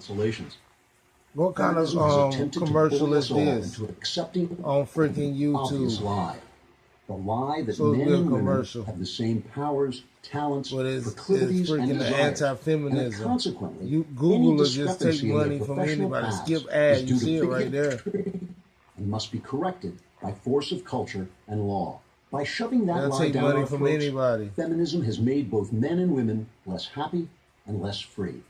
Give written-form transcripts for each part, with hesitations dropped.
consolations. What kind of commercial is this on freaking YouTube? Lie. The lie that men and women have the same powers, talents, proclivities, and desires. Anti-feminism. And consequently, you Google will just take money from anybody. Skip ad, you see it right there. And must be corrected by force of culture and law. By shoving that lie take down money our from throats, anybody. Feminism has made both men and women less happy and less free.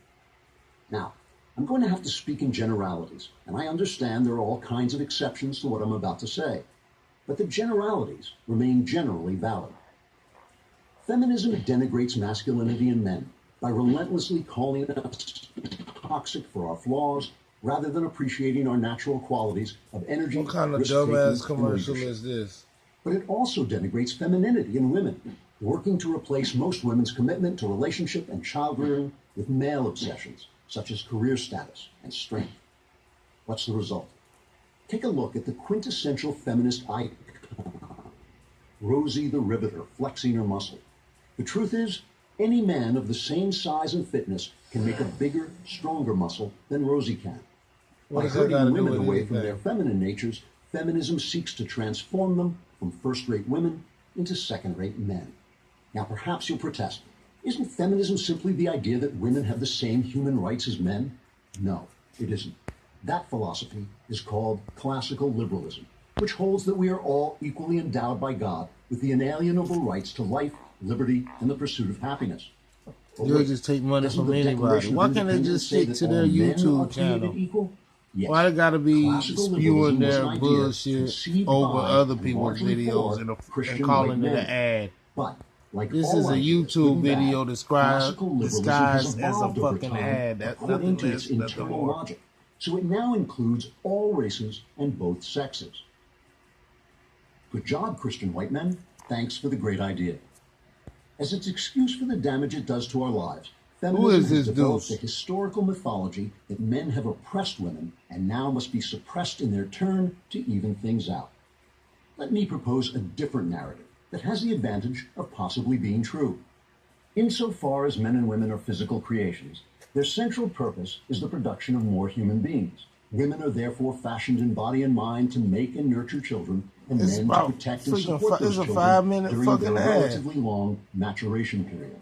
Now, I'm going to have to speak in generalities, and I understand there are all kinds of exceptions to what I'm about to say, but the generalities remain generally valid. Feminism denigrates masculinity in men by relentlessly calling us toxic for our flaws, rather than appreciating our natural qualities of energy. What kind of dumbass commercial is this? But it also denigrates femininity in women, working to replace most women's commitment to relationship and child-rearing with male obsessions, such as career status and strength. What's the result? Take a look at the quintessential feminist icon, Rosie the Riveter, flexing her muscle. The truth is, any man of the same size and fitness can make a bigger, stronger muscle than Rosie can. By hurting women away from their feminine natures, feminism seeks to transform them from first-rate women into second-rate men. Now, perhaps you'll protest. Isn't feminism simply the idea that women have the same human rights as men? No, it isn't. That philosophy is called classical liberalism, which holds that we are all equally endowed by God with the inalienable rights to life, liberty, and the pursuit of happiness. You'll just take money from anybody. Why can't they just stick to their YouTube channel? Yes. Why they gotta be spewing their bullshit over other people's videos and calling it an ad? But this is a YouTube video disguised as a fucking ad. That's nothing less, nothing more. So it now includes all races and both sexes. Good job, Christian white men. Thanks for the great idea. As its excuse for the damage it does to our lives, feminism has developed a historical mythology that men have oppressed women and now must be suppressed in their turn to even things out. Let me propose a different narrative that has the advantage of possibly being true. Insofar as men and women are physical creations, their central purpose is the production of more human beings. Women are therefore fashioned in body and mind to make and nurture children, and men to protect and support those children during their relatively long maturation period.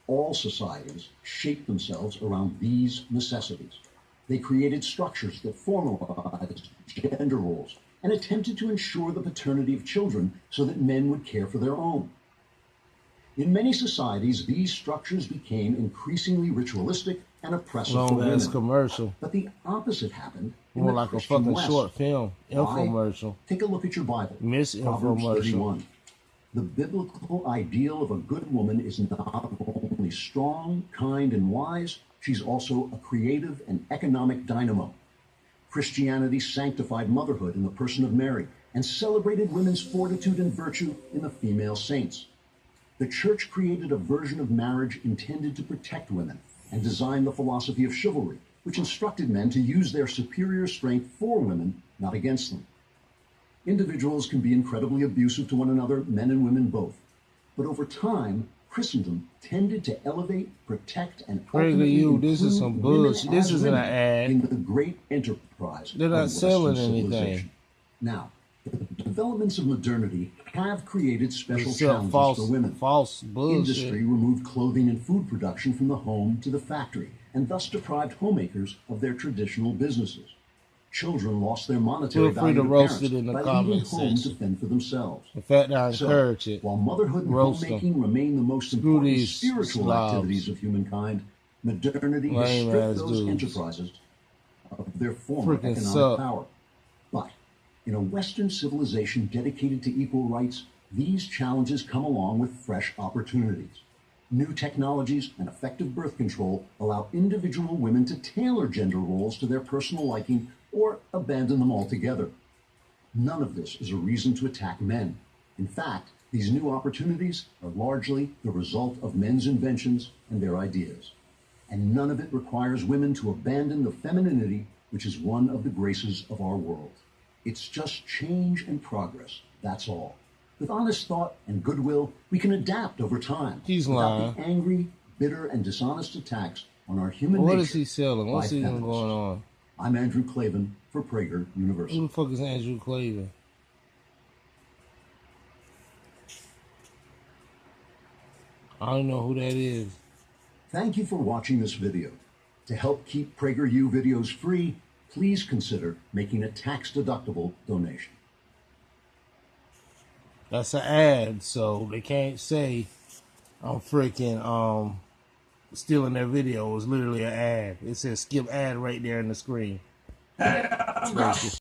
All societies shaped themselves around these necessities. They created structures that formalized gender roles and attempted to ensure the paternity of children so that men would care for their own. In many societies, these structures became increasingly ritualistic and oppressive for women. Commercial. But the opposite happened in more the like Christian a fucking West. Short film, infomercial. Take a look at your Bible. Misinfomercial. Proverbs 31. The biblical ideal of a good woman is not only strong, kind, and wise, she's also a creative and economic dynamo. Christianity sanctified motherhood in the person of Mary and celebrated women's fortitude and virtue in the female saints. The church created a version of marriage intended to protect women and designed the philosophy of chivalry, which instructed men to use their superior strength for women, not against them. Individuals can be incredibly abusive to one another, men and women both. But over time, Christendom tended to elevate, protect, and Prager U This is some bullshit. This isn't an ad. In the great enterprise. They're not selling anything. Now, the developments of modernity have created special challenges for women. False bullshit. Industry removed clothing and food production from the home to the factory, and thus deprived homemakers of their traditional businesses. Children lost their monetary value to parents by leaving home to fend for themselves. In fact, I encourage it. While motherhood and homemaking remain the most important spiritual activities of humankind, modernity has stripped those enterprises of their former economic power. But in a Western civilization dedicated to equal rights, these challenges come along with fresh opportunities. New technologies and effective birth control allow individual women to tailor gender roles to their personal liking or abandon them altogether. None of this is a reason to attack men. In fact, these new opportunities are largely the result of men's inventions and their ideas. And none of it requires women to abandon the femininity which is one of the graces of our world. It's just change and progress, that's all. With honest thought and goodwill, we can adapt over time without the angry, bitter, and dishonest attacks on our human nature. What is he selling? What's even going on? I'm Andrew Klavan for Prager University. Who the fuck is Andrew Klavan? I don't know who that is. Thank you for watching this video. To help keep Prager U videos free, please consider making a tax-deductible donation. That's an ad, so they can't say I'm freaking stealing their video. It was literally an ad. It says skip ad right there in the screen.